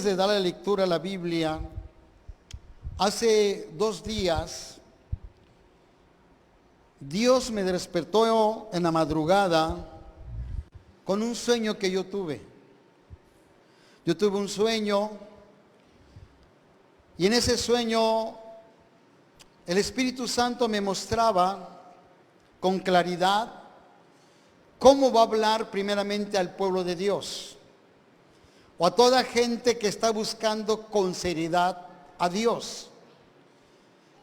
Antes de darle lectura a la Biblia, hace 2 días, Dios me despertó en la madrugada con un sueño que yo tuve. Yo tuve un sueño y en ese sueño el Espíritu Santo me mostraba con claridad cómo va a hablar primeramente al pueblo de Dios o a toda gente que está buscando con seriedad a Dios.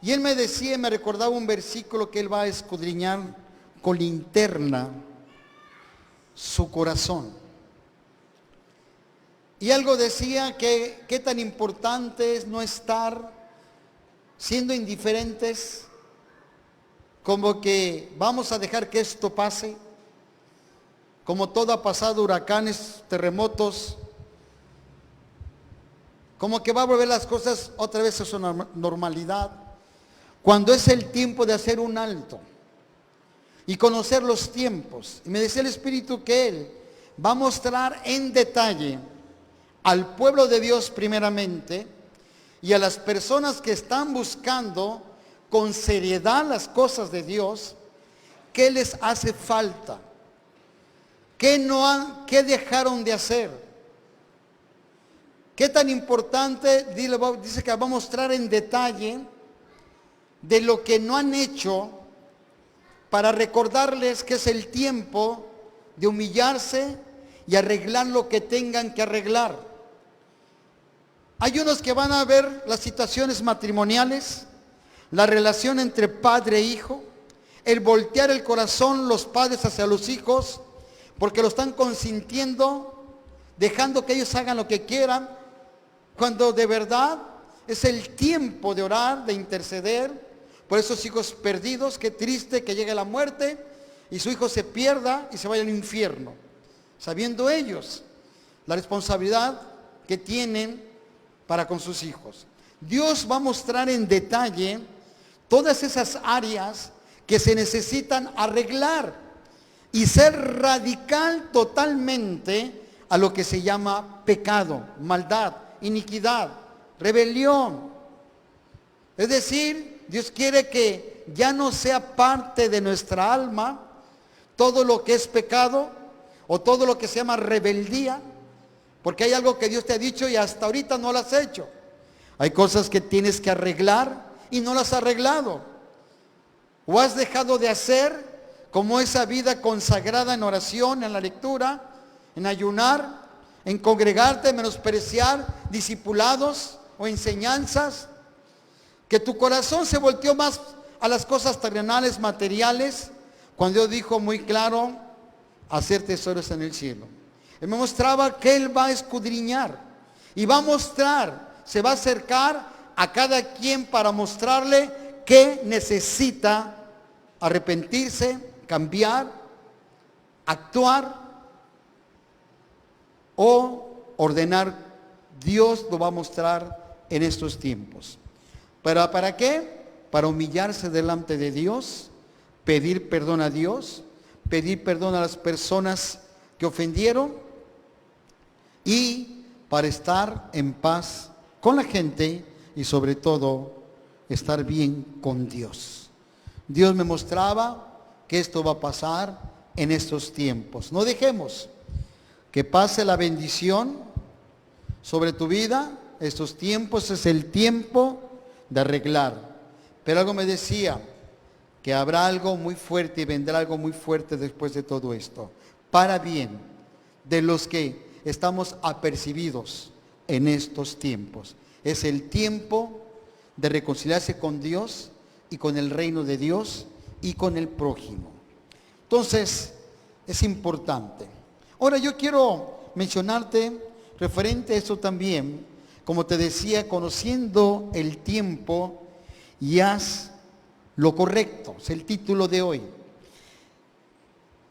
Y él me decía, me recordaba un versículo que él va a escudriñar con linterna su corazón. Y algo decía que qué tan importante es no estar siendo indiferentes, como que vamos a dejar que esto pase, como todo ha pasado, huracanes, terremotos, como que va a volver las cosas otra vez a su normalidad, cuando es el tiempo de hacer un alto y conocer los tiempos. Y me decía el Espíritu que Él va a mostrar en detalle al pueblo de Dios primeramente y a las personas que están buscando con seriedad las cosas de Dios, qué les hace falta, qué dejaron de hacer. Qué tan importante, dice que va a mostrar en detalle de lo que no han hecho para recordarles que es el tiempo de humillarse y arreglar lo que tengan que arreglar. Hay unos que van a ver las situaciones matrimoniales, la relación entre padre e hijo, el voltear el corazón los padres hacia los hijos, porque lo están consintiendo, dejando que ellos hagan lo que quieran, cuando de verdad es el tiempo de orar, de interceder por esos hijos perdidos. Qué triste que llegue la muerte y su hijo se pierda y se vaya al infierno, sabiendo ellos la responsabilidad que tienen para con sus hijos. Dios va a mostrar en detalle todas esas áreas que se necesitan arreglar y ser radical totalmente a lo que se llama pecado, maldad, iniquidad, rebelión. Es decir, Dios quiere que ya no sea parte de nuestra alma todo lo que es pecado o todo lo que se llama rebeldía, porque hay algo que Dios te ha dicho y hasta ahorita no lo has hecho. Hay cosas que tienes que arreglar y no las has arreglado, o has dejado de hacer, como esa vida consagrada en oración, en la lectura, en ayunar, en congregarte, menospreciar discipulados o enseñanzas, que tu corazón se volteó más a las cosas terrenales, materiales, cuando Dios dijo muy claro, hacer tesoros en el cielo. Él me mostraba que Él va a escudriñar y va a mostrar, se va a acercar a cada quien para mostrarle que necesita arrepentirse, cambiar, actuar o ordenar. Dios lo va a mostrar en estos tiempos. ¿Pero para qué? Para humillarse delante de Dios, pedir perdón a Dios, pedir perdón a las personas que ofendieron y para estar en paz con la gente y sobre todo estar bien con Dios. Dios me mostraba que esto va a pasar en estos tiempos. No dejemos que pase la bendición sobre tu vida. Estos tiempos es el tiempo de arreglar. Pero algo me decía, que habrá algo muy fuerte y vendrá algo muy fuerte después de todo esto. Para bien de los que estamos apercibidos en estos tiempos. Es el tiempo de reconciliarse con Dios y con el reino de Dios y con el prójimo. Entonces, es importante. Ahora yo quiero mencionarte referente a eso también, como te decía, conociendo el tiempo y haz lo correcto, es el título de hoy.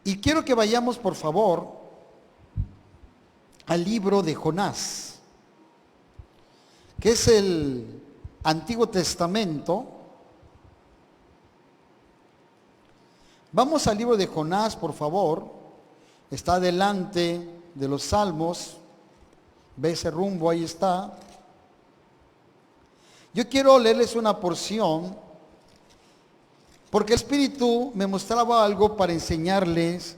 Y quiero que vayamos, por favor, al libro de Jonás, que es el Antiguo Testamento. Vamos al libro de Jonás, por favor. Está delante de los Salmos Ve ese rumbo, ahí está. Yo quiero leerles una porción, porque el Espíritu me mostraba algo para enseñarles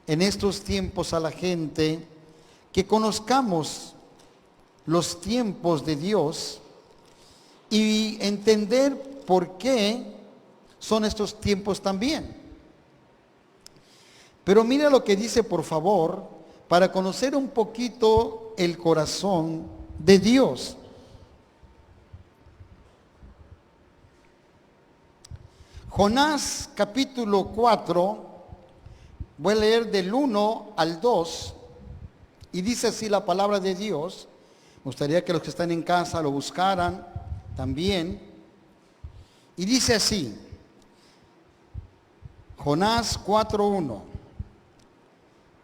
en estos tiempos a la gente, que conozcamos los tiempos de Dios y entender por qué son estos tiempos también. Pero mira lo que dice, por favor, para conocer un poquito el corazón de Dios. Jonás capítulo 4, voy a leer del 1 al 2, y dice así la palabra de Dios. Me gustaría que los que están en casa lo buscaran también. Y dice así, Jonás 4:1.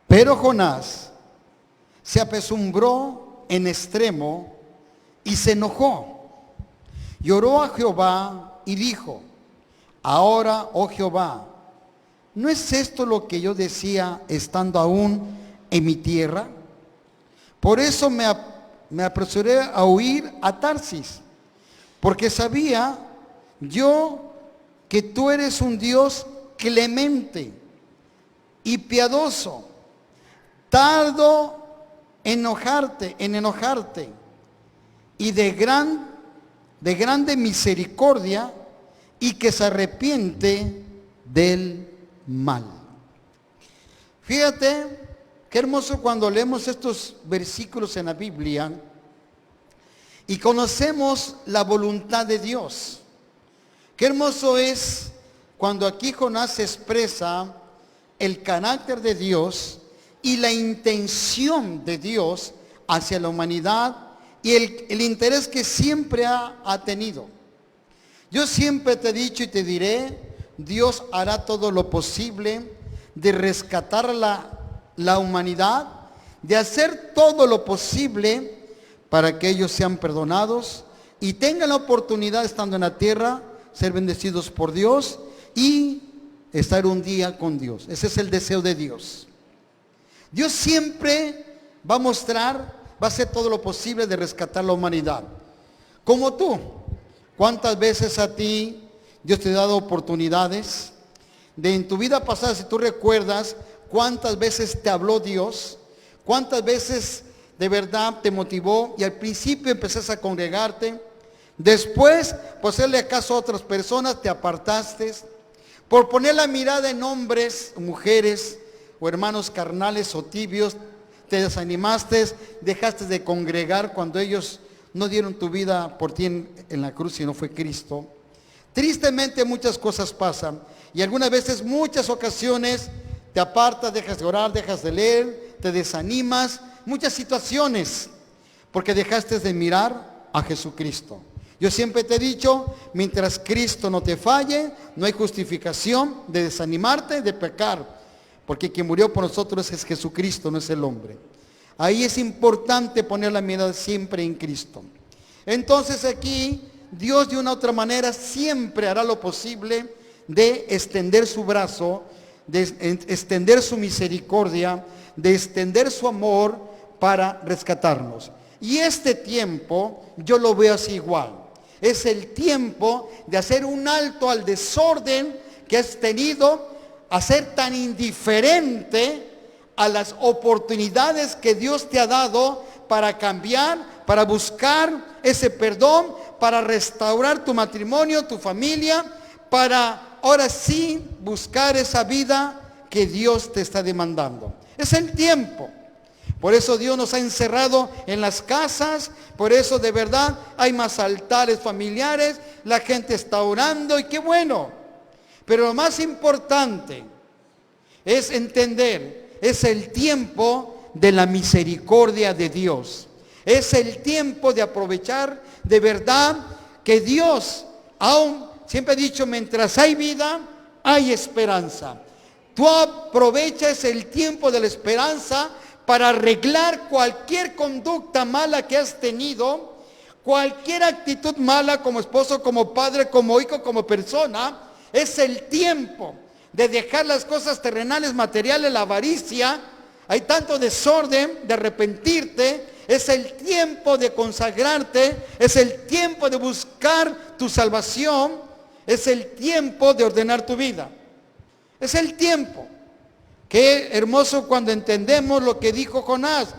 Pero Jonás se apesumbró en extremo y se enojó. Lloró a Jehová y dijo: ahora, oh Jehová, ¿no es esto lo que yo decía estando aún en mi tierra? Por eso me apresuré a huir a Tarsis, porque sabía yo que tú eres un Dios clemente y piadoso, tardo en enojarte, y de grande misericordia, y que se arrepiente del mal. Fíjate qué hermoso cuando leemos estos versículos en la Biblia y conocemos la voluntad de Dios. Qué hermoso es cuando aquí Jonás expresa el carácter de Dios y la intención de Dios hacia la humanidad y el interés que siempre ha tenido. Yo siempre te he dicho y te diré, Dios hará todo lo posible de rescatar la humanidad, de hacer todo lo posible para que ellos sean perdonados y tengan la oportunidad, estando en la tierra, ser bendecidos por Dios y estar un día con Dios. Ese es el deseo de Dios. Dios siempre va a mostrar, va a hacer todo lo posible de rescatar la humanidad. Como tú, ¿cuántas veces a ti Dios te ha dado oportunidades? En tu vida pasada, si tú recuerdas, ¿cuántas veces te habló Dios? ¿Cuántas veces de verdad te motivó y al principio empezaste a congregarte? Después, por hacerle caso a otras personas, te apartaste. Por poner la mirada en hombres, mujeres o hermanos carnales o tibios, te desanimaste, dejaste de congregar cuando ellos no dieron tu vida por ti en la cruz, sino fue Cristo. Tristemente muchas cosas pasan y algunas veces, muchas ocasiones, te apartas, dejas de orar, dejas de leer, te desanimas, muchas situaciones, porque dejaste de mirar a Jesucristo. Yo siempre te he dicho, mientras Cristo no te falle, no hay justificación de desanimarte, de pecar, porque quien murió por nosotros es Jesucristo, no es el hombre. Ahí es importante poner la mirada siempre en Cristo. Entonces aquí, Dios de una u otra manera siempre hará lo posible de extender su brazo, de extender su misericordia, de extender su amor para rescatarnos. Y este tiempo yo lo veo así igual. Es el tiempo de hacer un alto al desorden que has tenido, a ser tan indiferente a las oportunidades que Dios te ha dado para cambiar, para buscar ese perdón, para restaurar tu matrimonio, tu familia, para ahora sí buscar esa vida que Dios te está demandando. Es el tiempo. Por eso Dios nos ha encerrado en las casas, por eso de verdad hay más altares familiares, la gente está orando y qué bueno. Pero lo más importante es entender, es el tiempo de la misericordia de Dios. Es el tiempo de aprovechar de verdad que Dios, aún siempre he dicho, mientras hay vida, hay esperanza. Tú aprovechas el tiempo de la esperanza para arreglar cualquier conducta mala que has tenido, cualquier actitud mala como esposo, como padre, como hijo, como persona. Es el tiempo de dejar las cosas terrenales, materiales, la avaricia. Hay tanto desorden, de arrepentirte. es el tiempo de consagrarte, es el tiempo de buscar tu salvación, es el tiempo de ordenar tu vida. Es el tiempo. Qué hermoso cuando entendemos lo que dijo Jonás.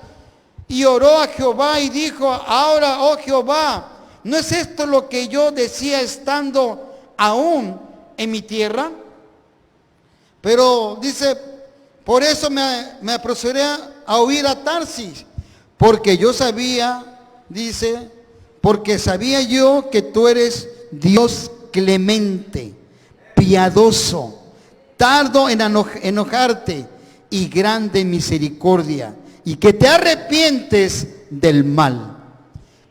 Y oró a Jehová y dijo, ahora, oh Jehová, ¿no es esto lo que yo decía estando aún en mi tierra? Pero dice, por eso me apresuré a huir a Tarsis, porque yo sabía, dice, porque sabía yo que tú eres Dios clemente, piadoso, tardo en enojarte y grande en misericordia, y que te arrepientes del mal.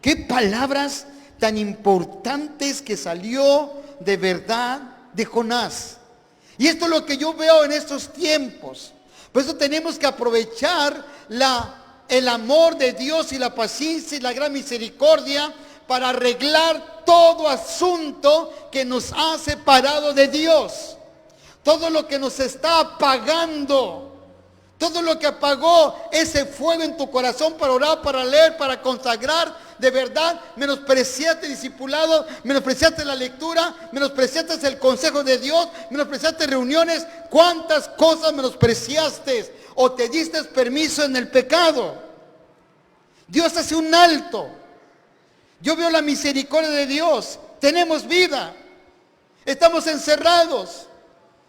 Qué palabras tan importantes que salió de verdad de Jonás. Y esto es lo que yo veo en estos tiempos. Por eso tenemos que aprovechar el amor de Dios y la paciencia y la gran misericordia para arreglar todo asunto que nos ha separado de Dios. Todo lo que nos está apagando. Todo lo que apagó ese fuego en tu corazón para orar, para leer, para consagrar. De verdad, menospreciaste discipulado, menospreciaste la lectura, menospreciaste el consejo de Dios, menospreciaste reuniones. ¿Cuántas cosas menospreciaste? O te diste permiso en el pecado. Dios hace un alto. Yo veo la misericordia de Dios. Tenemos vida. Estamos encerrados.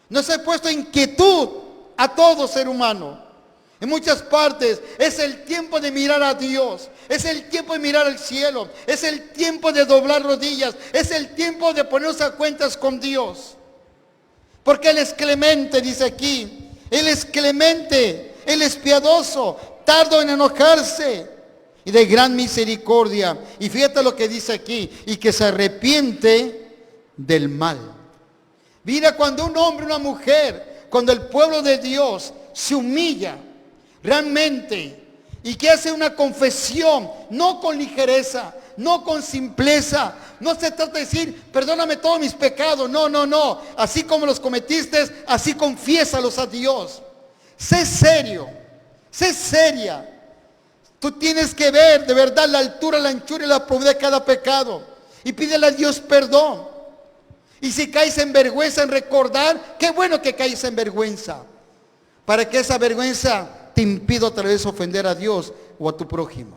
Nos ha puesto inquietud a todo ser humano. En muchas partes es el tiempo de mirar a Dios. Es el tiempo de mirar al cielo. Es el tiempo de doblar rodillas. Es el tiempo de ponernos a cuentas con Dios. Porque Él es clemente, dice aquí. Él es clemente. Él es piadoso. Tardo en enojarse. Y de gran misericordia. Y fíjate lo que dice aquí. Y que se arrepiente del mal. Mira, cuando un hombre, una mujer, cuando el pueblo de Dios se humilla realmente y que hace una confesión, no con ligereza, no con simpleza, no se trata de decir, perdóname todos mis pecados, no, así como los cometiste, así confiésalos a Dios. Sé serio, sé seria. Tú tienes que ver de verdad la altura, la anchura y la profundidad de cada pecado y pídele a Dios perdón. Y si caes en vergüenza en recordar, qué bueno que caes en vergüenza, para que esa vergüenza te impida otra vez ofender a Dios o a tu prójimo.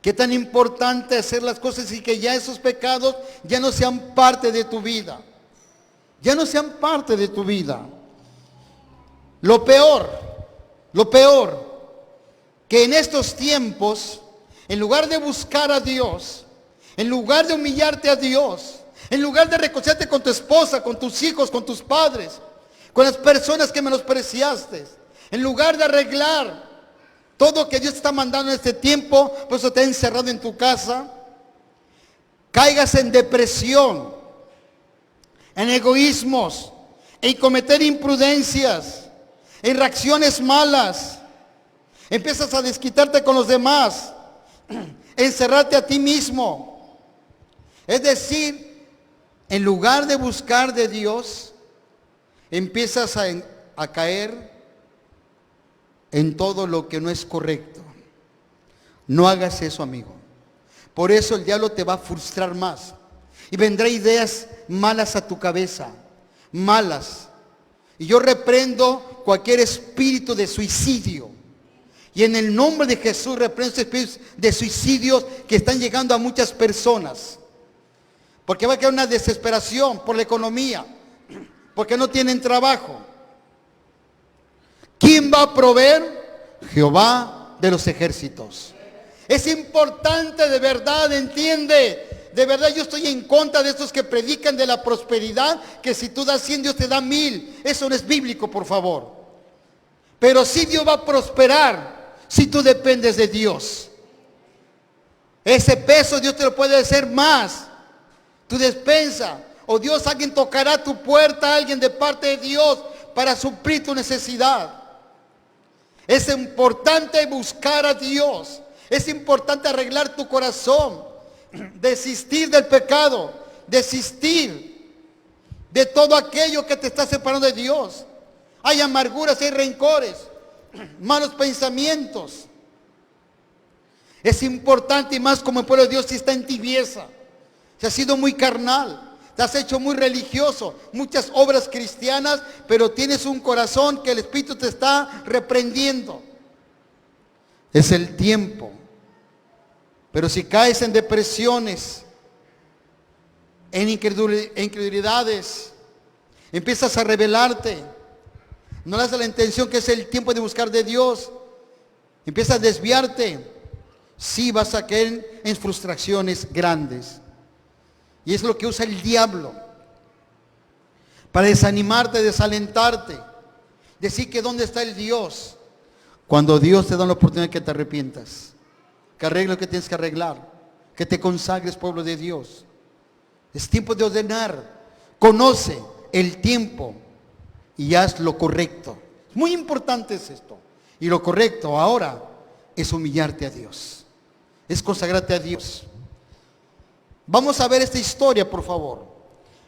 Qué tan importante hacer las cosas y que ya esos pecados ya no sean parte de tu vida. Ya no sean parte de tu vida. Lo peor, que en estos tiempos, en lugar de buscar a Dios, en lugar de humillarte a Dios, en lugar de reconciliarte con tu esposa, con tus hijos, con tus padres, con las personas que menospreciaste, en lugar de arreglar todo que Dios te está mandando en este tiempo, por eso te ha encerrado en tu casa, caigas en depresión, en egoísmos, en cometer imprudencias, en reacciones malas, empiezas a desquitarte con los demás, encerrarte a ti mismo. Es decir, en lugar de buscar de Dios, empiezas a caer en todo lo que no es correcto. No hagas eso, amigo. Por eso el diablo te va a frustrar más. Y vendrá ideas malas a tu cabeza. Malas. Y yo reprendo cualquier espíritu de suicidio. Y en el nombre de Jesús reprendo esos espíritus de suicidios que están llegando a muchas personas. Porque va a quedar una desesperación por la economía, porque no tienen trabajo. ¿Quién va a proveer? Jehová de los ejércitos. Es importante, de verdad, entiende. De verdad yo estoy en contra de estos que predican de la prosperidad, que si tú das 100 Dios te da 1000. Eso no es bíblico, por favor. Pero sí Dios va a prosperar si tú dependes de Dios. Ese peso Dios te lo puede hacer más. Tu despensa, o Dios, alguien tocará tu puerta, alguien de parte de Dios para suplir tu necesidad. Es importante buscar a Dios, es importante arreglar tu corazón, desistir del pecado, desistir de todo aquello que te está separando de Dios. Hay amarguras, hay rencores, malos pensamientos. Es importante, y más como el pueblo de Dios, si está en tibieza, si has sido muy carnal, te has hecho muy religioso, muchas obras cristianas, pero tienes un corazón que el Espíritu te está reprendiendo. Es el tiempo. Pero si caes en depresiones, en incredulidades, empiezas a rebelarte, no le das la intención que es el tiempo de buscar de Dios, empiezas a desviarte, sí vas a caer en frustraciones grandes. Y es lo que usa el diablo para desanimarte, desalentarte, decir que dónde está el Dios, cuando Dios te da la oportunidad que te arrepientas, que arregles lo que tienes que arreglar, que te consagres, pueblo de Dios. Es tiempo de ordenar. Conoce el tiempo y haz lo correcto. Muy importante es esto. Y lo correcto ahora es humillarte a Dios, es consagrarte a Dios. Vamos a ver esta historia, por favor.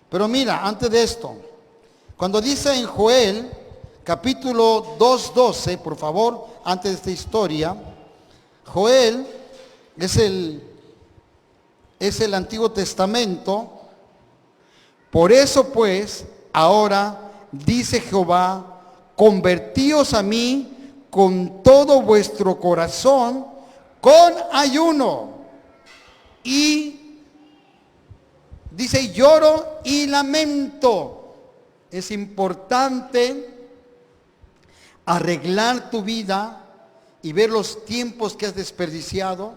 Pero mira, antes de esto, cuando dice en Joel, capítulo 2:12, por favor, antes de esta historia, Joel es el Antiguo Testamento. Por eso pues, ahora dice Jehová, convertíos a mí con todo vuestro corazón, con ayuno y dice lloro y lamento. Es importante arreglar tu vida y ver los tiempos que has desperdiciado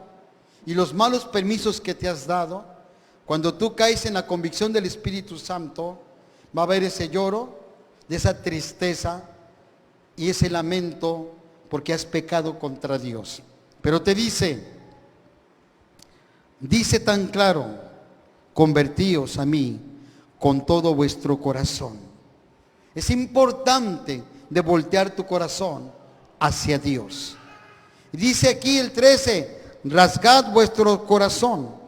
y los malos permisos que te has dado. Cuando tú caes en la convicción del Espíritu Santo, va a haber ese lloro, de esa tristeza y ese lamento porque has pecado contra Dios. Pero te dice tan claro, convertíos a mí con todo vuestro corazón. Es importante de voltear tu corazón hacia Dios. Dice aquí el 13, rasgad vuestro corazón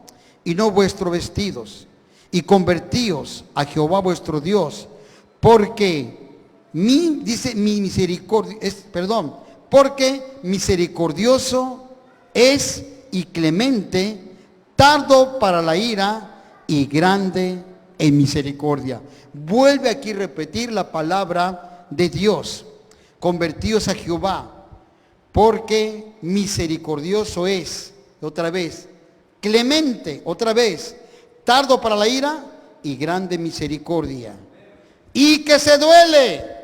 y no vuestros vestidos, y convertíos a Jehová vuestro Dios, porque porque misericordioso es y clemente, tardo para la ira y grande en misericordia. Vuelve aquí a repetir la palabra de Dios. Convertíos a Jehová, porque misericordioso es, otra vez, clemente, otra vez, tardo para la ira y grande misericordia. Y que se duele.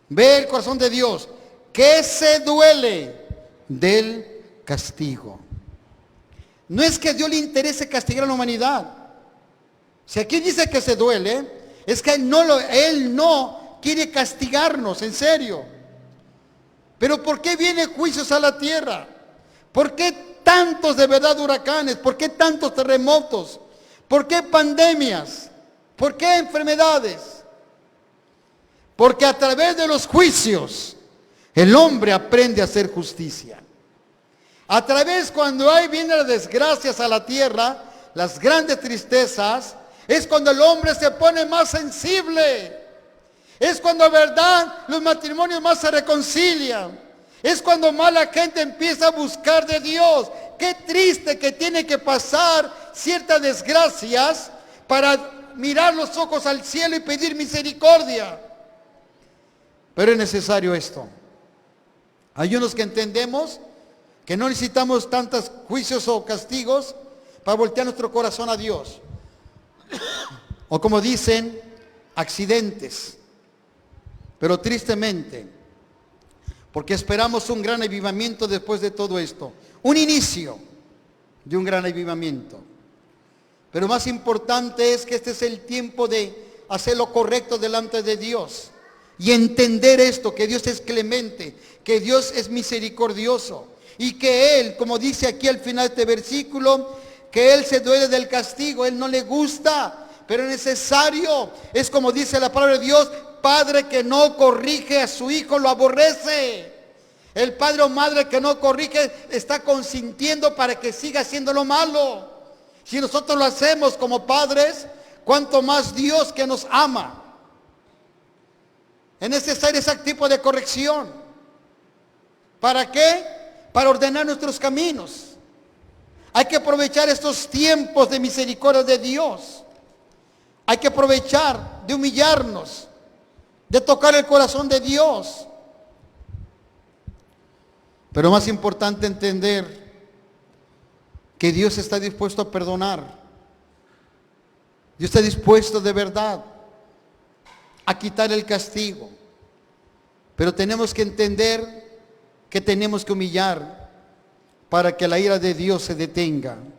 Ve el corazón de Dios, que se duele del castigo. No es que a Dios le interese castigar a la humanidad. Si aquí dice que se duele, es que Él no quiere castigarnos, en serio. Pero ¿por qué vienen juicios a la tierra? ¿Por qué tantos de verdad huracanes? ¿Por qué tantos terremotos? ¿Por qué pandemias? ¿Por qué enfermedades? Porque a través de los juicios el hombre aprende a hacer justicia. A través cuando vienen las desgracias a la tierra, las grandes tristezas, es cuando el hombre se pone más sensible. Es cuando, verdad, los matrimonios más se reconcilian. Es cuando más la gente empieza a buscar de Dios. Qué triste que tiene que pasar ciertas desgracias para mirar los ojos al cielo y pedir misericordia. Pero es necesario esto. Hay unos que entendemos que no necesitamos tantos juicios o castigos para voltear nuestro corazón a Dios. O como dicen, accidentes. Pero tristemente, porque esperamos un gran avivamiento después de todo esto. Un inicio de un gran avivamiento. Pero más importante es que este es el tiempo de hacer lo correcto delante de Dios. Y entender esto, que Dios es clemente, que Dios es misericordioso. Y que Él, como dice aquí al final de este versículo, que Él se duele del castigo, Él no le gusta, pero es necesario. Es como dice la palabra de Dios, padre que no corrige a su hijo lo aborrece. El padre o madre que no corrige está consintiendo para que siga haciendo lo malo. Si nosotros lo hacemos como padres, cuánto más Dios que nos ama. Es necesario ese tipo de corrección. ¿Para qué? para ordenar nuestros caminos. Hay que aprovechar estos tiempos de misericordia de Dios. Hay que aprovechar de humillarnos, de tocar el corazón de Dios. Pero más importante entender que Dios está dispuesto a perdonar. Dios está dispuesto de verdad a quitar el castigo. Pero tenemos que entender que tenemos que humillar para que la ira de Dios se detenga en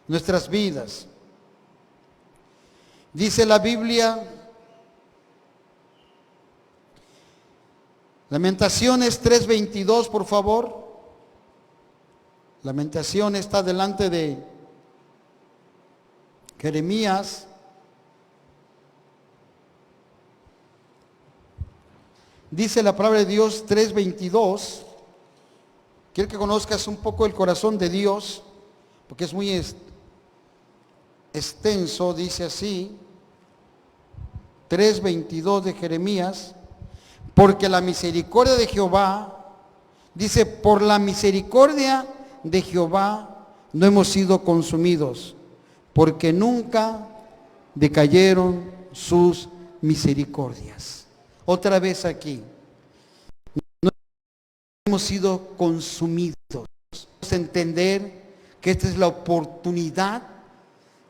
nuestras vidas. Dice la Biblia, Lamentaciones 3:22, por favor. Lamentación está delante de Jeremías. Dice la palabra de Dios 3:22. Quiero que conozcas un poco el corazón de Dios, porque es muy extenso. Dice así, 3:22 de Jeremías. Porque la misericordia de Jehová, dice, por la misericordia de Jehová no hemos sido consumidos, porque nunca decayeron sus misericordias. Otra vez aquí, no hemos sido consumidos. Debemos entender que esta es la oportunidad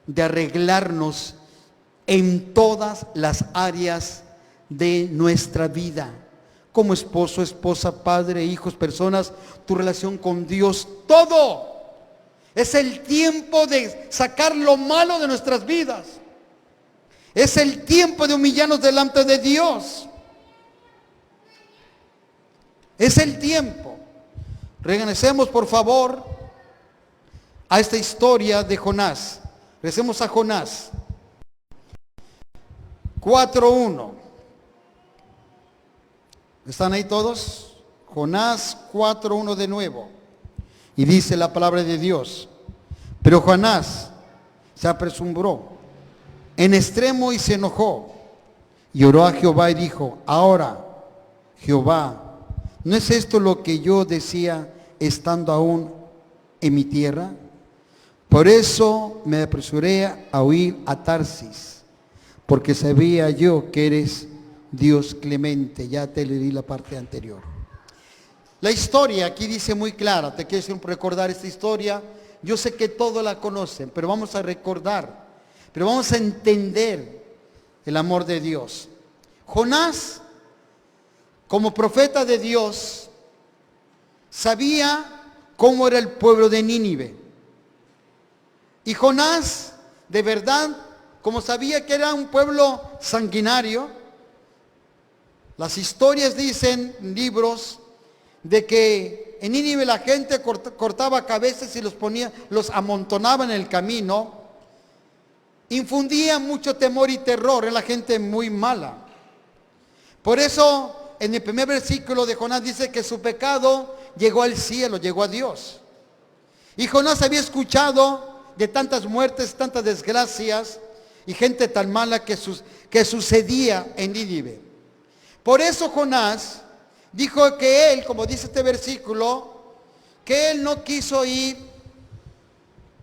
de arreglarnos en todas las áreas de nuestra vida, como esposo, esposa, padre, hijos, personas, tu relación con Dios, todo. Es el tiempo de sacar lo malo de nuestras vidas. Es el tiempo de humillarnos delante de Dios. Es el tiempo. Regresemos, por favor, a esta historia de Jonás. Regresemos a Jonás 4:1. ¿Están ahí todos? Jonás 4:1 de nuevo. Y dice la palabra de Dios: pero Jonás se apresuró en extremo y se enojó. Y oró a Jehová y dijo: ahora, Jehová, ¿no es esto lo que yo decía estando aún en mi tierra? Por eso me apresuré a huir a Tarsis, porque sabía yo que eres Dios clemente. Ya te leí la parte anterior. La historia aquí dice muy clara. Te quiero recordar esta historia. Yo sé que todos la conocen, pero vamos a recordar, pero vamos a entender el amor de Dios. Jonás, como profeta de Dios, sabía cómo era el pueblo de Nínive. Y Jonás, de verdad, como sabía que era un pueblo sanguinario, las historias dicen, libros, de que en Nínive la gente cortaba cabezas y los amontonaba en el camino. Infundía mucho temor y terror en la gente muy mala. Por eso, en el primer versículo de Jonás dice que su pecado llegó al cielo, llegó a Dios. Y Jonás había escuchado de tantas muertes, tantas desgracias y gente tan mala que sucedía en Nínive. Por eso Jonás dijo que él, como dice este versículo, que él no quiso ir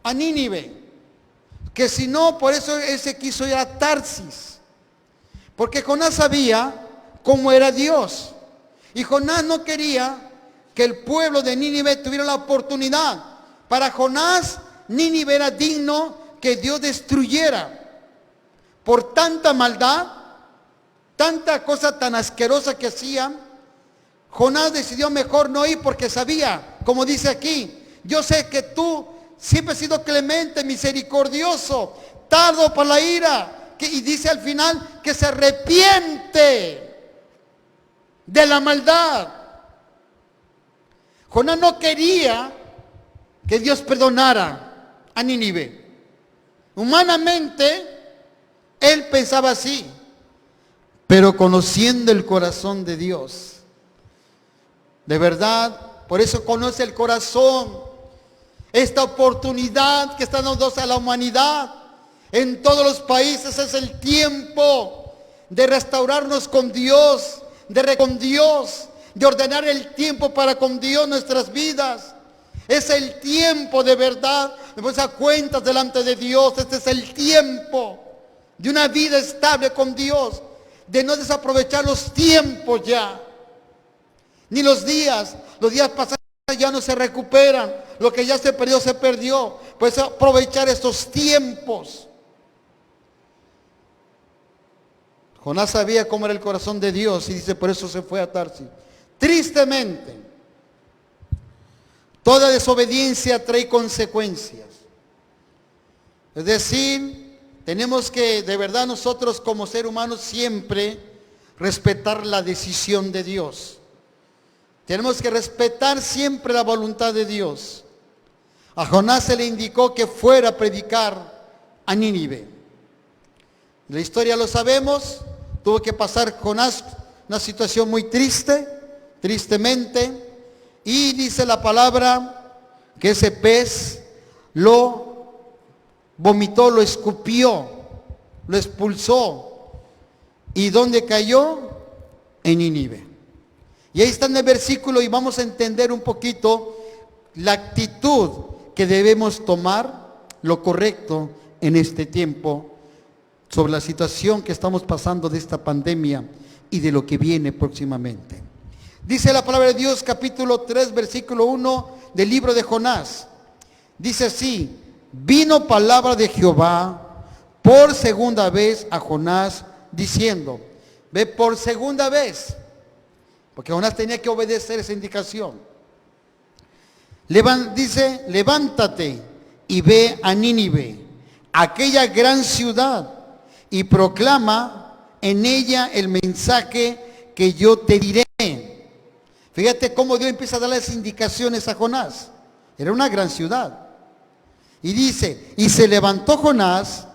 a Nínive, que si no, por eso él se quiso ir a Tarsis, porque Jonás sabía cómo era Dios, y Jonás no quería que el pueblo de Nínive tuviera la oportunidad. Para Jonás, Nínive era digno que Dios destruyera por tanta maldad, tanta cosa tan asquerosa que hacían. Jonás decidió mejor no ir porque sabía, como dice aquí, yo sé que tú siempre has sido clemente, misericordioso, tardo para la ira, y dice al final que se arrepiente de la maldad. Jonás no quería que Dios perdonara a Nínive. Humanamente, él pensaba así. Pero conociendo el corazón de Dios, de verdad, por eso conoce el corazón, esta oportunidad que está dando a la humanidad, en todos los países es el tiempo de restaurarnos con Dios, con Dios, de ordenar el tiempo para con Dios nuestras vidas. Es el tiempo de verdad, después a cuentas delante de Dios. Este es el tiempo de una vida estable con Dios, de no desaprovechar los tiempos ya, ni los días pasados ya no se recuperan, lo que ya se perdió, pues aprovechar estos tiempos. Jonás sabía cómo era el corazón de Dios y dice, por eso se fue a Tarsis. Tristemente, toda desobediencia trae consecuencias. Es decir, tenemos que de verdad nosotros como ser humanos siempre respetar la decisión de Dios. Tenemos que respetar siempre la voluntad de Dios. A Jonás se le indicó que fuera a predicar a Nínive. La historia lo sabemos, tuvo que pasar Jonás una situación muy tristemente, y dice la palabra que ese pez lo vomitó, lo escupió, lo expulsó. ¿Y dónde cayó? En Nínive. Y ahí está en el versículo y vamos a entender un poquito la actitud que debemos tomar, lo correcto en este tiempo, sobre la situación que estamos pasando de esta pandemia y de lo que viene próximamente. Dice la palabra de Dios, capítulo 3, versículo 1 del libro de Jonás. Dice así: vino palabra de Jehová por segunda vez a Jonás diciendo, ve, por segunda vez, porque Jonás tenía que obedecer esa indicación. Dice, levántate y ve a Nínive, aquella gran ciudad, y proclama en ella el mensaje que yo te diré. Fíjate cómo Dios empieza a dar las indicaciones a Jonás. Era una gran ciudad. Y dice, y se levantó Jonás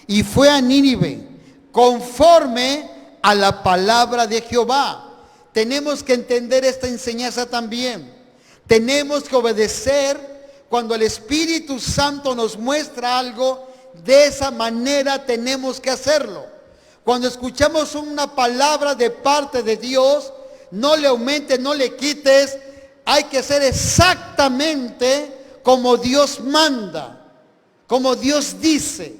y fue a Nínive, conforme a la palabra de Jehová. Tenemos que entender esta enseñanza también. Tenemos que obedecer cuando el Espíritu Santo nos muestra algo. De esa manera tenemos que hacerlo. Cuando escuchamos una palabra de parte de Dios, no le aumentes, no le quites. Hay que hacer exactamente como Dios manda, como Dios dice,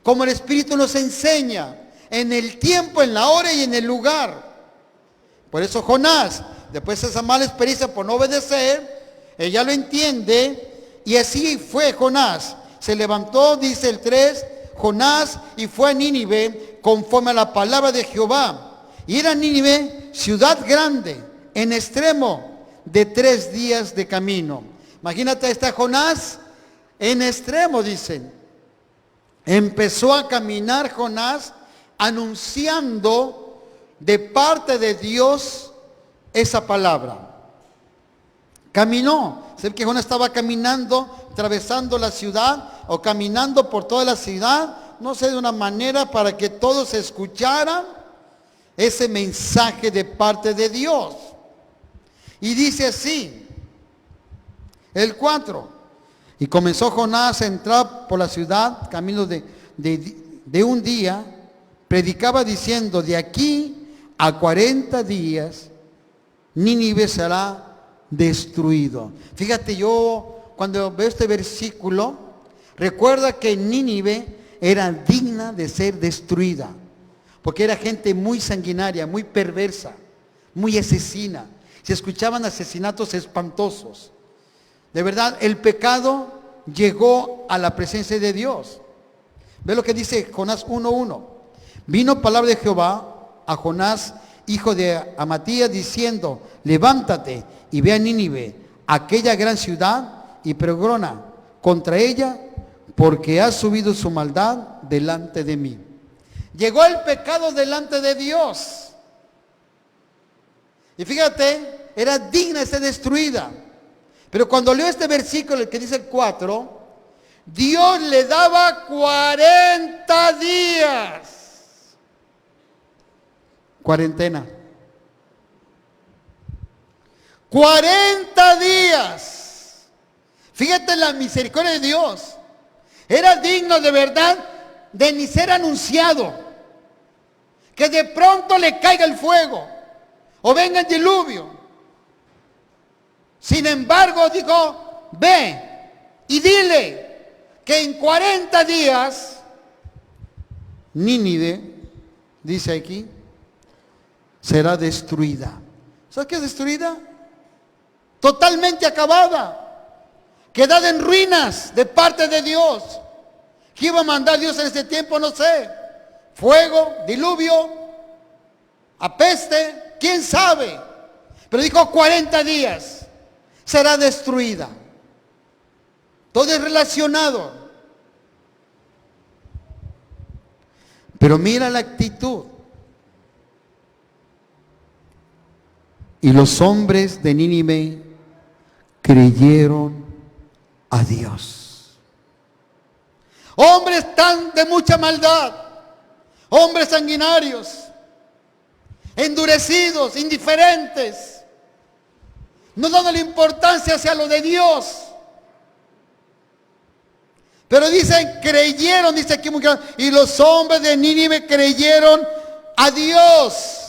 como el Espíritu nos enseña, en el tiempo, en la hora y en el lugar. Por eso Jonás, después de esa mala experiencia por no obedecer, ella lo entiende, y así fue Jonás. Se levantó, dice el 3, Jonás, y fue a Nínive conforme a la palabra de Jehová. Y era Nínive ciudad grande, en extremo de 3 días de camino. Imagínate, está Jonás en extremo, dicen. Empezó a caminar Jonás anunciando de parte de Dios esa palabra. Caminó. Sé que Jonás estaba caminando, atravesando la ciudad o caminando por toda la ciudad, no sé, de una manera para que todos escucharan ese mensaje de parte de Dios. Y dice así, el 4, y comenzó Jonás a entrar por la ciudad, camino de un día, predicaba diciendo, de aquí a 40 días, Nínive será destruido. Fíjate, yo cuando veo este versículo, recuerda que Nínive era digna de ser destruida, porque era gente muy sanguinaria, muy perversa, muy asesina. Se escuchaban asesinatos espantosos. De verdad, el pecado llegó a la presencia de Dios. Ve lo que dice Jonás 1:1. Vino palabra de Jehová a Jonás, hijo de Amatías, diciendo, levántate y ve a Nínive, aquella gran ciudad, y pregona contra ella, porque ha subido su maldad delante de mí. Llegó el pecado delante de Dios. Y fíjate, era digna de ser destruida. Pero cuando leo este versículo, el que dice el 4, Dios le daba 40 días. Cuarentena. 40 días. Fíjate la misericordia de Dios. Era digno de verdad de ni ser anunciado. Que de pronto le caiga el fuego. O venga el diluvio. Sin embargo, dijo, ve y dile que en 40 días, Nínive, dice aquí, será destruida. ¿Sabes qué es destruida? Totalmente acabada, quedada en ruinas de parte de Dios. ¿Qué iba a mandar Dios en este tiempo? No sé. Fuego, diluvio, apeste, quién sabe. Pero dijo 40 días será destruida. Todo es relacionado. Pero mira la actitud. Y los hombres de Nínive creyeron a Dios. Hombres tan de mucha maldad, hombres sanguinarios, endurecidos, indiferentes, no dando la importancia hacia lo de Dios. Pero dicen, creyeron, dice aquí muy claro, y los hombres de Nínive creyeron a Dios.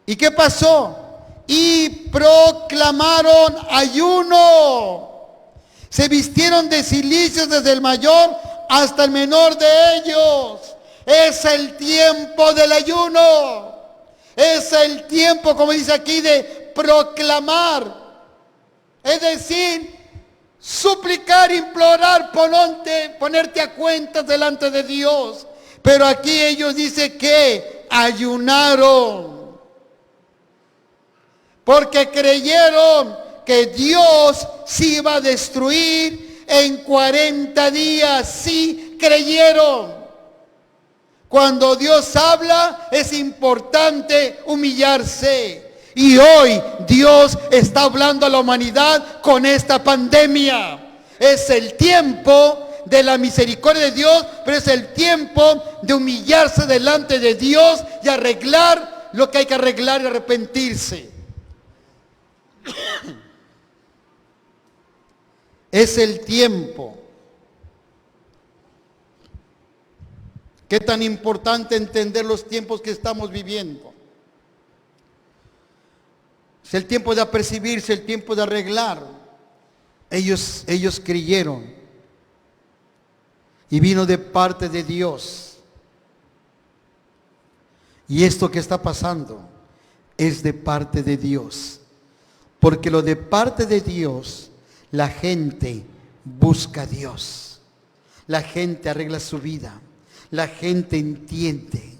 ¿Y qué pasó? Y proclamaron ayuno. Se vistieron de cilicios desde el mayor hasta el menor de ellos. Es el tiempo del ayuno. Es el tiempo, como dice aquí, de proclamar. Es decir, suplicar, implorar, ponerte a cuentas delante de Dios. Pero aquí ellos dicen que ayunaron. Porque creyeron que Dios se iba a destruir en 40 días. Sí creyeron. Cuando Dios habla es importante humillarse. Y hoy Dios está hablando a la humanidad con esta pandemia. Es el tiempo de la misericordia de Dios, pero es el tiempo de humillarse delante de Dios y arreglar lo que hay que arreglar y arrepentirse. Es el tiempo. Qué tan importante entender los tiempos que estamos viviendo. Es el tiempo de apercibirse, el tiempo de arreglar. Ellos creyeron. Y vino de parte de Dios. Y esto que está pasando es de parte de Dios. Porque lo de parte de Dios, la gente busca a Dios. La gente arregla su vida. La gente entiende.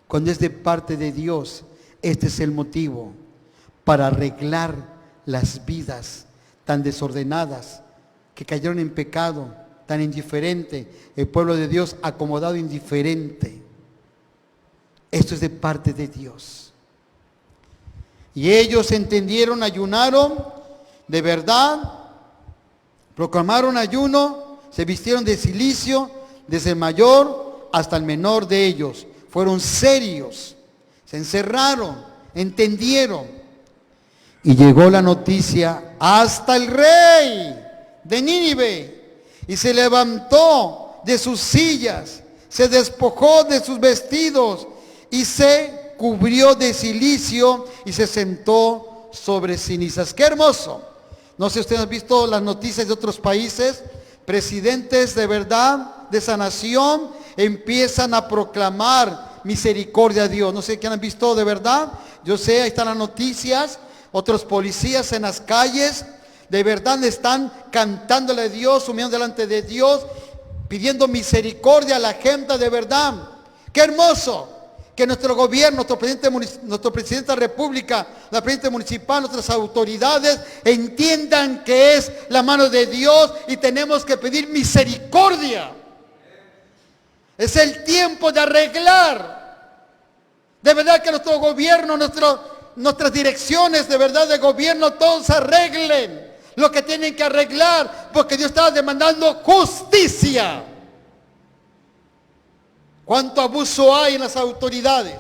Cuando es de parte de Dios, este es el motivo para arreglar las vidas tan desordenadas, que cayeron en pecado, tan indiferente. El pueblo de Dios acomodado indiferente. Esto es de parte de Dios. Y ellos entendieron, ayunaron de verdad, proclamaron ayuno, se vistieron de cilicio, desde el mayor hasta el menor de ellos. Fueron serios, se encerraron, entendieron. Y llegó la noticia hasta el rey de Nínive. Y se levantó de sus sillas, se despojó de sus vestidos y se cubrió de cilicio y se sentó sobre cenizas. ¡Qué hermoso! No sé si ustedes han visto las noticias de otros países. Presidentes de verdad de esa nación empiezan a proclamar misericordia a Dios. No sé qué han visto de verdad. Yo sé, ahí están las noticias. Otros policías en las calles de verdad están cantándole a Dios, sumiendo delante de Dios, pidiendo misericordia a la gente de verdad. ¡Qué hermoso! Que nuestro gobierno, nuestro presidente de la República, la presidenta municipal, nuestras autoridades entiendan que es la mano de Dios y tenemos que pedir misericordia. Es el tiempo de arreglar. De verdad que nuestro gobierno, nuestras direcciones de verdad de gobierno, todos arreglen lo que tienen que arreglar, porque Dios está demandando justicia. ¿Cuánto abuso hay en las autoridades?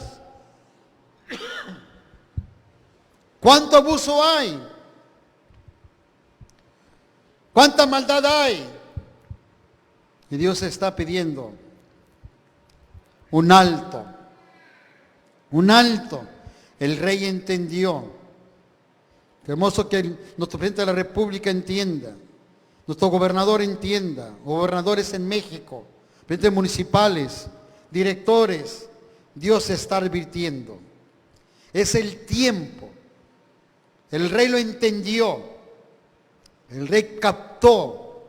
¿Cuánto abuso hay? ¿Cuánta maldad hay? Y Dios está pidiendo un alto el rey entendió. Qué hermoso que nuestro presidente de la República entienda, nuestro gobernador entienda, gobernadores en México, presidentes municipales, directores. Dios se está advirtiendo. Es el tiempo. El rey lo entendió. El rey captó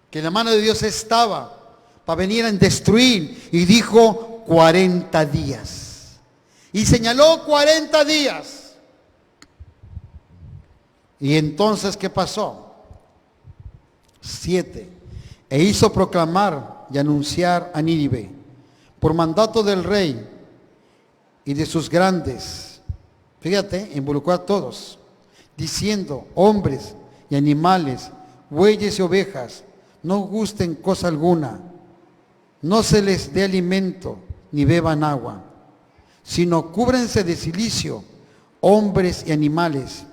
que en la mano de Dios estaba para venir a destruir, y dijo 40 días. Y señaló 40 días. Y entonces, ¿qué pasó? 7. E hizo proclamar y anunciar a Nínive, por mandato del rey y de sus grandes, fíjate, involucró a todos, diciendo: hombres y animales, bueyes y ovejas, no gusten cosa alguna, no se les dé alimento, ni beban agua, sino cúbrense de cilicio, hombres y animales,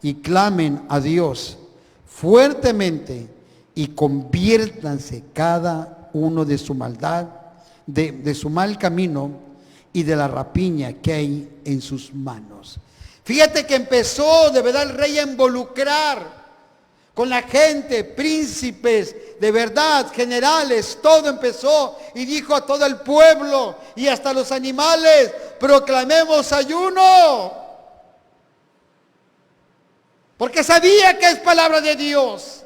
y clamen a Dios fuertemente, y conviértanse cada uno de su maldad, de su mal camino y de la rapiña que hay en sus manos. Fíjate que empezó de verdad el rey a involucrar con la gente, príncipes, de verdad, generales, todo empezó, y dijo a todo el pueblo y hasta los animales: proclamemos ayuno. Porque sabía que es palabra de Dios.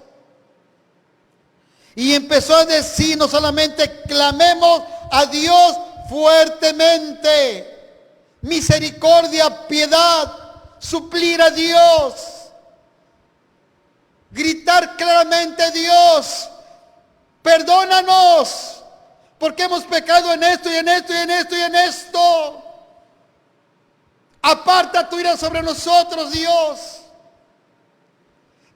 Y empezó a decir, no solamente clamemos a Dios fuertemente, misericordia, piedad, suplir a Dios, gritar claramente: Dios, perdónanos, porque hemos pecado en esto y en esto y en esto y en esto. Aparta tu ira sobre nosotros, Dios.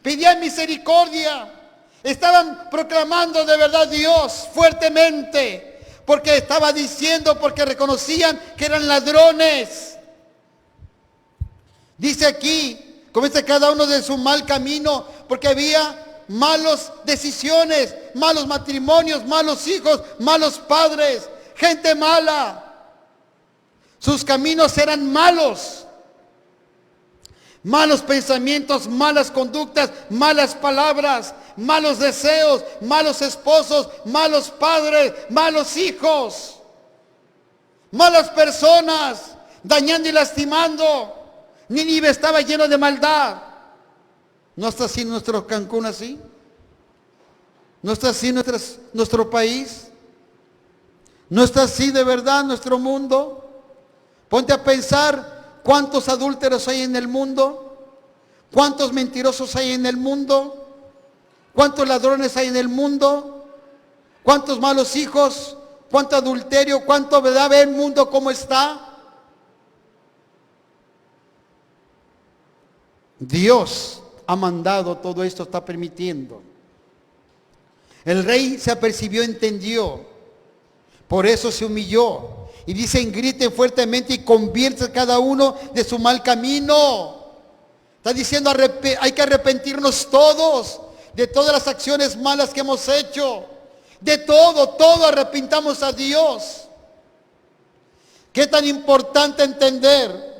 Pedían misericordia. Estaban proclamando de verdad Dios fuertemente, porque estaba diciendo, porque reconocían que eran ladrones. Dice aquí, comienza cada uno de su mal camino, porque había malas decisiones, malos matrimonios, malos hijos, malos padres, gente mala. Sus caminos eran malos. Malos pensamientos, malas conductas, malas palabras, malos deseos, malos esposos, malos padres, malos hijos, malas personas, dañando y lastimando. Nínive estaba lleno de maldad. ¿No está así nuestro Cancún así? ¿No está así nuestro país? ¿No está así de verdad nuestro mundo? Ponte a pensar. ¿Cuántos adúlteros hay en el mundo? ¿Cuántos mentirosos hay en el mundo? ¿Cuántos ladrones hay en el mundo? ¿Cuántos malos hijos? ¿Cuánto adulterio? ¿Cuánto verdad? Ve el mundo cómo está. Dios ha mandado todo esto, está permitiendo. El rey se apercibió, entendió. Por eso se humilló. Y dicen: griten fuertemente y conviértanse cada uno de su mal camino. Está diciendo: hay que arrepentirnos todos de todas las acciones malas que hemos hecho. De todo arrepintamos a Dios. Qué tan importante entender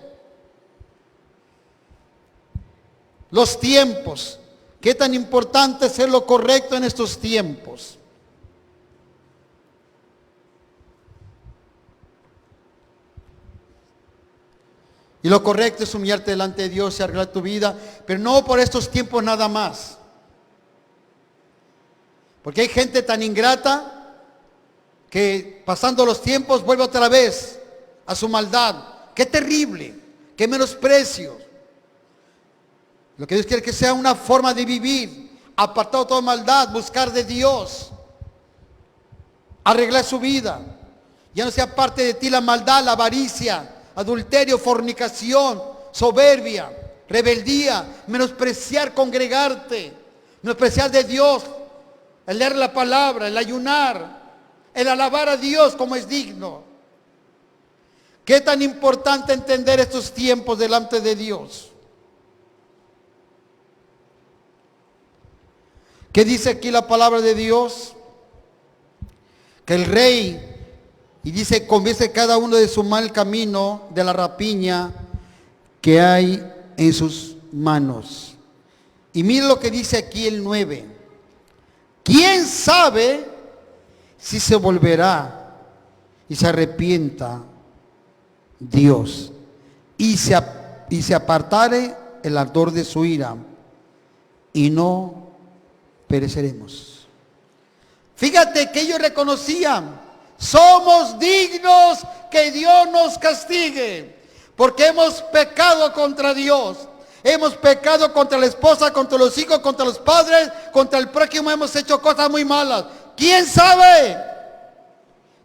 los tiempos. Qué tan importante hacer lo correcto en estos tiempos. Y lo correcto es humillarte delante de Dios y arreglar tu vida, pero no por estos tiempos nada más. Porque hay gente tan ingrata que pasando los tiempos vuelve otra vez a su maldad. ¡Qué terrible! ¡Qué menosprecio! Lo que Dios quiere que sea una forma de vivir, apartado de toda maldad, buscar de Dios, arreglar su vida. Ya no sea parte de ti la maldad, la avaricia, adulterio, fornicación, soberbia, rebeldía, menospreciar congregarte, menospreciar de Dios, el leer la palabra, el ayunar, el alabar a Dios como es digno. Qué tan importante entender estos tiempos delante de Dios. ¿Qué dice aquí la palabra de Dios? Que el rey, y dice: convierte cada uno de su mal camino, de la rapiña, que hay en sus manos. Y mire lo que dice aquí el 9. ¿Quién sabe si se volverá y se arrepienta Dios y se apartare el ardor de su ira, y no pereceremos? Fíjate que ellos reconocían: somos dignos que Dios nos castigue, porque hemos pecado contra Dios, hemos pecado contra la esposa, contra los hijos, contra los padres, contra el prójimo, hemos hecho cosas muy malas. ¿Quién sabe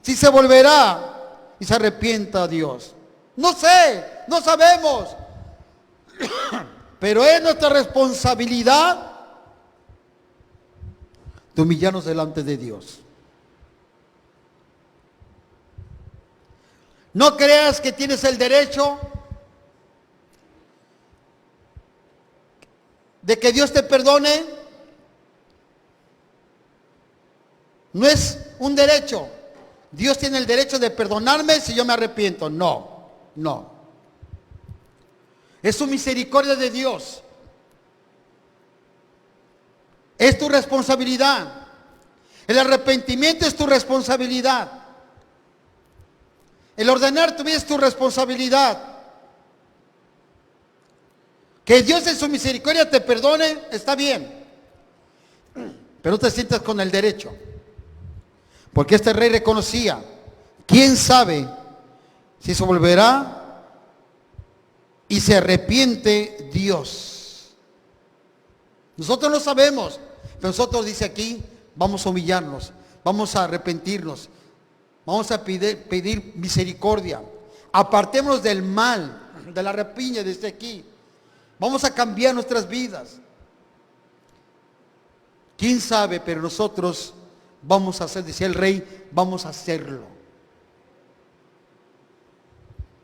si se volverá y se arrepienta Dios? No sé, no sabemos, pero es nuestra responsabilidad de humillarnos delante de Dios. No creas que tienes el derecho de que Dios te perdone. No es un derecho. Dios tiene el derecho de perdonarme si yo me arrepiento. No, no. Es su misericordia de Dios. Es tu responsabilidad. El arrepentimiento es tu responsabilidad. El ordenar tu vida es tu responsabilidad. Que Dios en su misericordia te perdone, está bien. Pero no te sientas con el derecho. Porque este rey reconocía: ¿quién sabe si se volverá y se arrepiente Dios? Nosotros no sabemos, pero nosotros, dice aquí, vamos a humillarnos, vamos a arrepentirnos, vamos a pedir misericordia. Apartémonos del mal, de la rapiña desde aquí. Vamos a cambiar nuestras vidas. ¿Quién sabe? Pero nosotros vamos a hacer, decía el rey, vamos a hacerlo.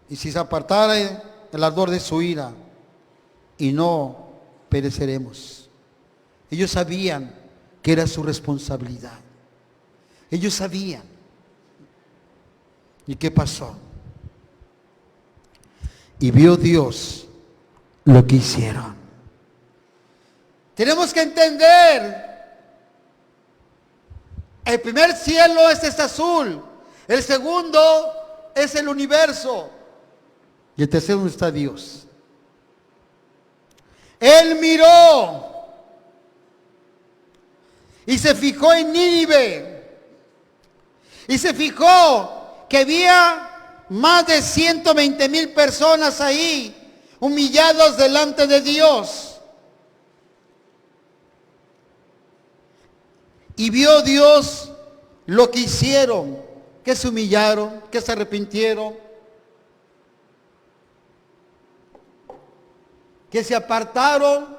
Y si se apartara el ardor de su ira, y no pereceremos. Ellos sabían que era su responsabilidad. Ellos sabían. ¿Y qué pasó? Y vio Dios lo que hicieron. Tenemos que entender: el primer cielo es azul, el segundo es el universo, y el tercero donde está Dios. Él miró y se fijó en Nínive, y se fijó que había más de 120,000 personas ahí, humillados delante de Dios. Y vio Dios lo que hicieron, que se humillaron, que se arrepintieron, que se apartaron.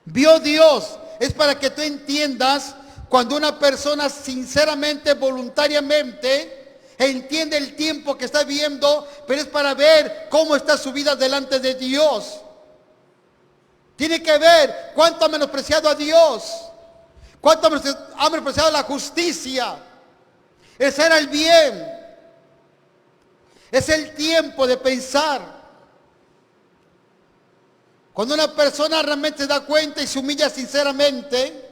Vio Dios. Es para que tú entiendas, cuando una persona sinceramente, voluntariamente, entiende el tiempo que está viviendo, pero es para ver cómo está su vida delante de Dios. Tiene que ver cuánto ha menospreciado a Dios, cuánto ha menospreciado la justicia, ese era el bien. Es el tiempo de pensar. Cuando una persona realmente se da cuenta y se humilla sinceramente,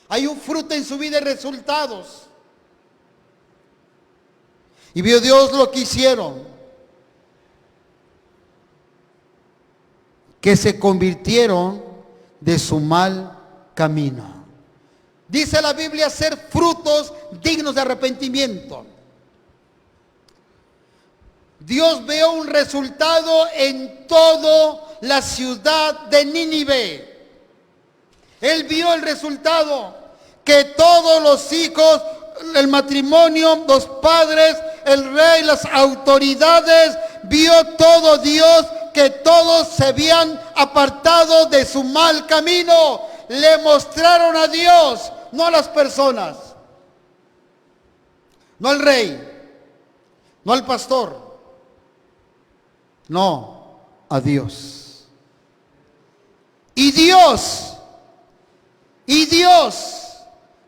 hay un fruto en su vida y resultados. Y vio Dios lo que hicieron, que se convirtieron de su mal camino. Dice la Biblia: ser frutos dignos de arrepentimiento. Dios vio un resultado en toda la ciudad de Nínive. Él vio el resultado, que todos los hijos, el matrimonio, los padres, el rey, las autoridades, vio todo Dios, que todos se habían apartado de su mal camino. Le mostraron a Dios, no a las personas, no al rey, no al pastor, no, a Dios. Y Dios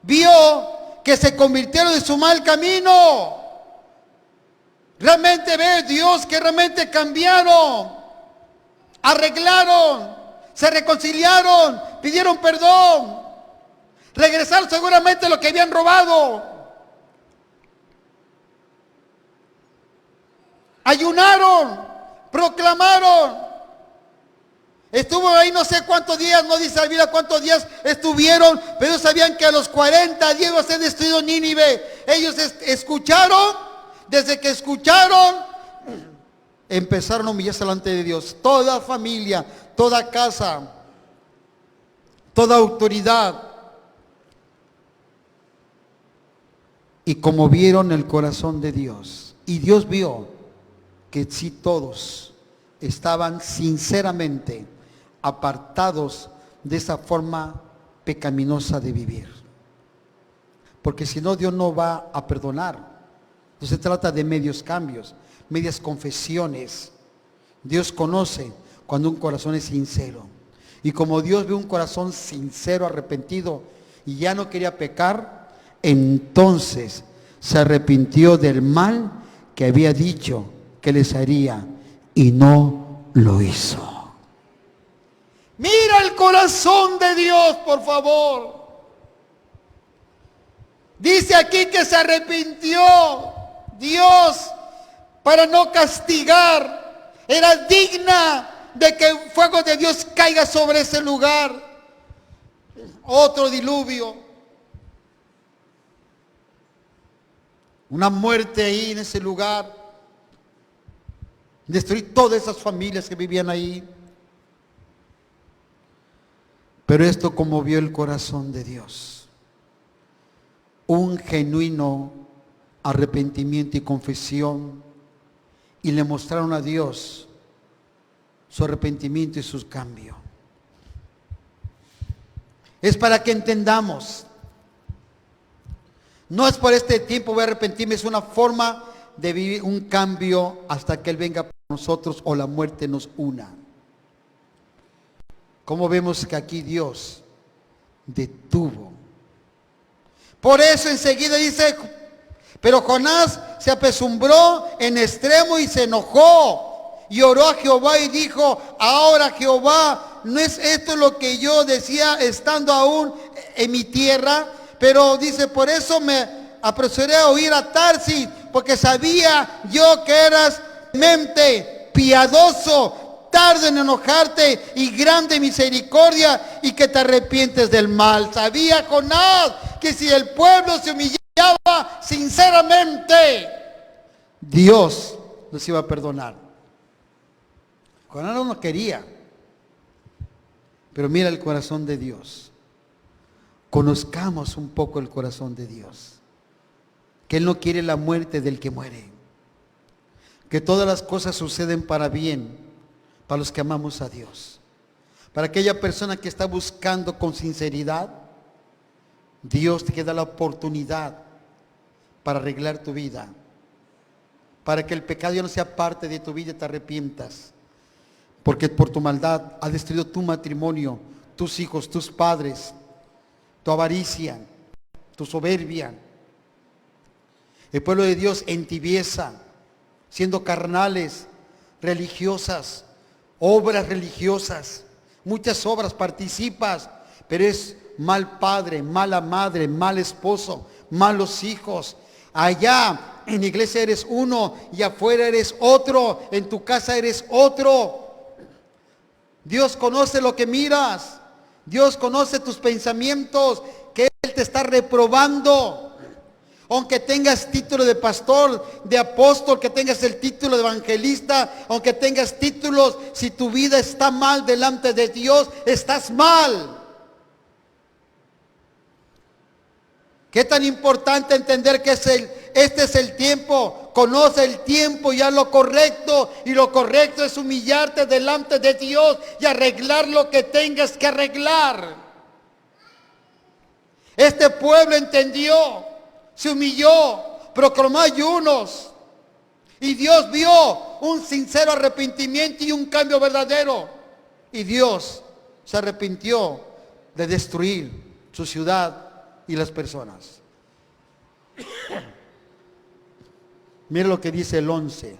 vio que se convirtieron de su mal camino. Realmente ve Dios que realmente cambiaron, arreglaron, se reconciliaron, pidieron perdón, regresaron seguramente lo que habían robado, ayunaron, proclamaron. Estuvo ahí no sé cuántos días, no dice la Biblia cuántos días estuvieron, pero ellos sabían que a los 40 días iba a ser destruido Nínive. Ellos escucharon, desde que escucharon, empezaron a humillarse delante de Dios. Toda familia, toda casa, toda autoridad. Y como vieron el corazón de Dios, y Dios vio que sí todos estaban sinceramente apartados de esa forma pecaminosa de vivir. Porque si no, Dios no va a perdonar. No se trata de medios cambios, medias confesiones. Dios conoce cuando un corazón es sincero. Y como Dios ve un corazón sincero, arrepentido, y ya no quería pecar, entonces se arrepintió del mal que había dicho que les haría y no lo hizo. Mira el corazón de Dios, por favor. Dice aquí que se arrepintió Dios para no castigar. Era digna de que el fuego de Dios caiga sobre ese lugar. Otro diluvio. Una muerte ahí en ese lugar. Destruir todas esas familias que vivían ahí. Pero esto conmovió el corazón de Dios. Un genuino arrepentimiento y confesión. Y le mostraron a Dios su arrepentimiento y su cambio. Es para que entendamos. No es por este tiempo voy a arrepentirme, es una forma de vivir un cambio hasta que Él venga por nosotros o la muerte nos una. Como vemos que aquí Dios detuvo. Por eso enseguida dice, pero Jonás se apesumbró en extremo y se enojó y oró a Jehová y dijo, ahora Jehová, ¿no es esto lo que yo decía estando aún en mi tierra? Pero dice, por eso me apresuré a huir a Tarsis, porque sabía yo que eras mente piadoso, tardo en enojarte y grande misericordia, y que te arrepientes del mal. Sabía Jonás que si el pueblo se humillaba sinceramente, Dios los iba a perdonar. Jonás no quería, pero mira el corazón de Dios. Conozcamos un poco el corazón de Dios. Que Él no quiere la muerte del que muere. Que todas las cosas suceden para bien, para los que amamos a Dios. Para aquella persona que está buscando con sinceridad, Dios te da la oportunidad para arreglar tu vida. Para que el pecado ya no sea parte de tu vida y te arrepientas. Porque por tu maldad ha destruido tu matrimonio, tus hijos, tus padres, tu avaricia, tu soberbia. El pueblo de Dios en tibieza, siendo carnales, religiosas, obras religiosas, muchas obras participas, pero es mal padre, mala madre, mal esposo, malos hijos. Allá en la iglesia eres uno y afuera eres otro, en tu casa eres otro. Dios conoce lo que miras. Dios conoce tus pensamientos, que Él te está reprobando. Aunque tengas título de pastor, de apóstol, que tengas el título de evangelista, aunque tengas títulos, si tu vida está mal delante de Dios, estás mal. Qué tan importante entender que este es el tiempo. Conoce el tiempo y haz lo correcto. Y lo correcto es humillarte delante de Dios y arreglar lo que tengas que arreglar. Este pueblo entendió, se humilló, proclamó ayunos. Y Dios vio un sincero arrepentimiento y un cambio verdadero. Y Dios se arrepintió de destruir su ciudad y las personas. Mira lo que dice el 11.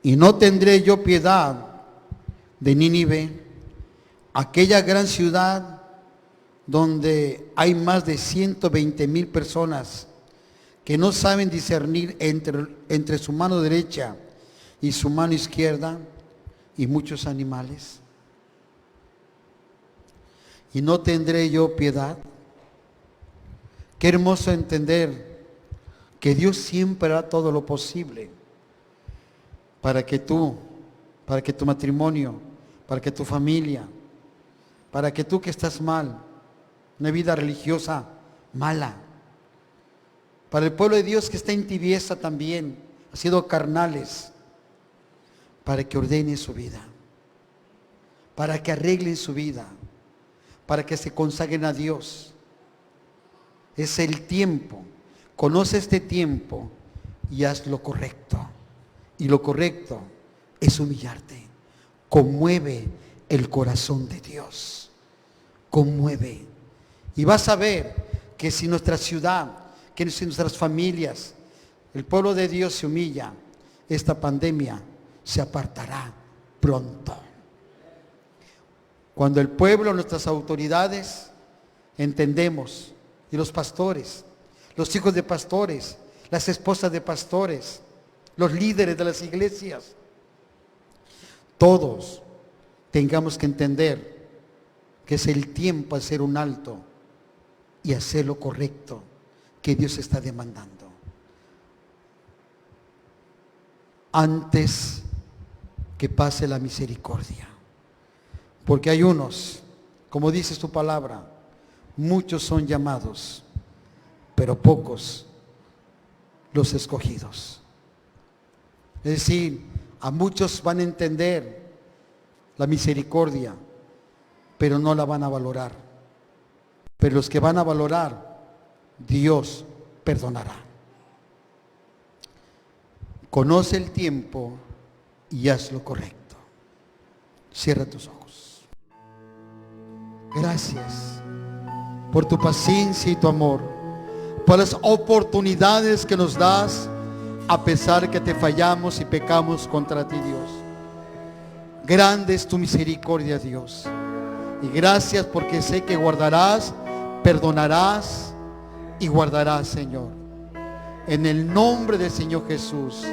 Y no tendré yo piedad de Nínive, aquella gran ciudad donde hay más de 120,000 personas que no saben discernir entre su mano derecha y su mano izquierda, y muchos animales. Y no tendré yo piedad. Qué hermoso entender que Dios siempre hará todo lo posible para que tu matrimonio, para que tu familia, para que tú que estás mal, una vida religiosa mala, para el pueblo de Dios que está en tibieza también, ha sido carnales, para que ordenen su vida, para que arreglen su vida, para que se consagren a Dios. Es el tiempo. Conoce este tiempo y haz lo correcto. Y lo correcto es humillarte. Conmueve el corazón de Dios. Conmueve. Y vas a ver que si nuestra ciudad, que si nuestras familias, el pueblo de Dios se humilla, esta pandemia se apartará pronto. Cuando el pueblo, nuestras autoridades, entendemos, y los pastores, los hijos de pastores, las esposas de pastores, los líderes de las iglesias, todos tengamos que entender que es el tiempo de hacer un alto y hacer lo correcto que Dios está demandando. Antes que pase la misericordia. Porque hay unos, como dice tu palabra, muchos son llamados, pero pocos los escogidos. Es decir, a muchos van a entender la misericordia, pero no la van a valorar. Pero los que van a valorar, Dios perdonará. Conoce el tiempo y haz lo correcto. Cierra tus ojos. Gracias por tu paciencia y tu amor, por las oportunidades que nos das a pesar que te fallamos y pecamos contra ti, Dios. Grande es tu misericordia, Dios. Y gracias porque sé que guardarás, perdonarás y guardarás, Señor. En el nombre del Señor Jesús,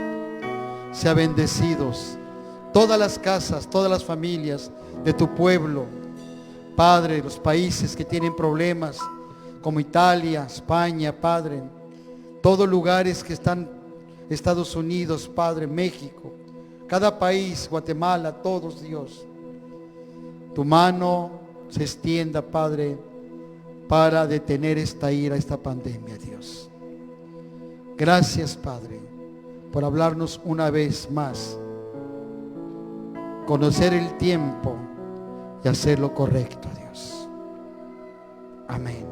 sea bendecidos todas las casas, todas las familias de tu pueblo. Padre, los países que tienen problemas, como Italia, España, Padre, todos lugares que están, Estados Unidos, Padre, México, cada país, Guatemala, todos, Dios. Tu mano se extienda, Padre, para detener esta ira, esta pandemia, Dios. Gracias, Padre, por hablarnos una vez más. Conocer el tiempo y hacer lo correcto, Dios. Amén.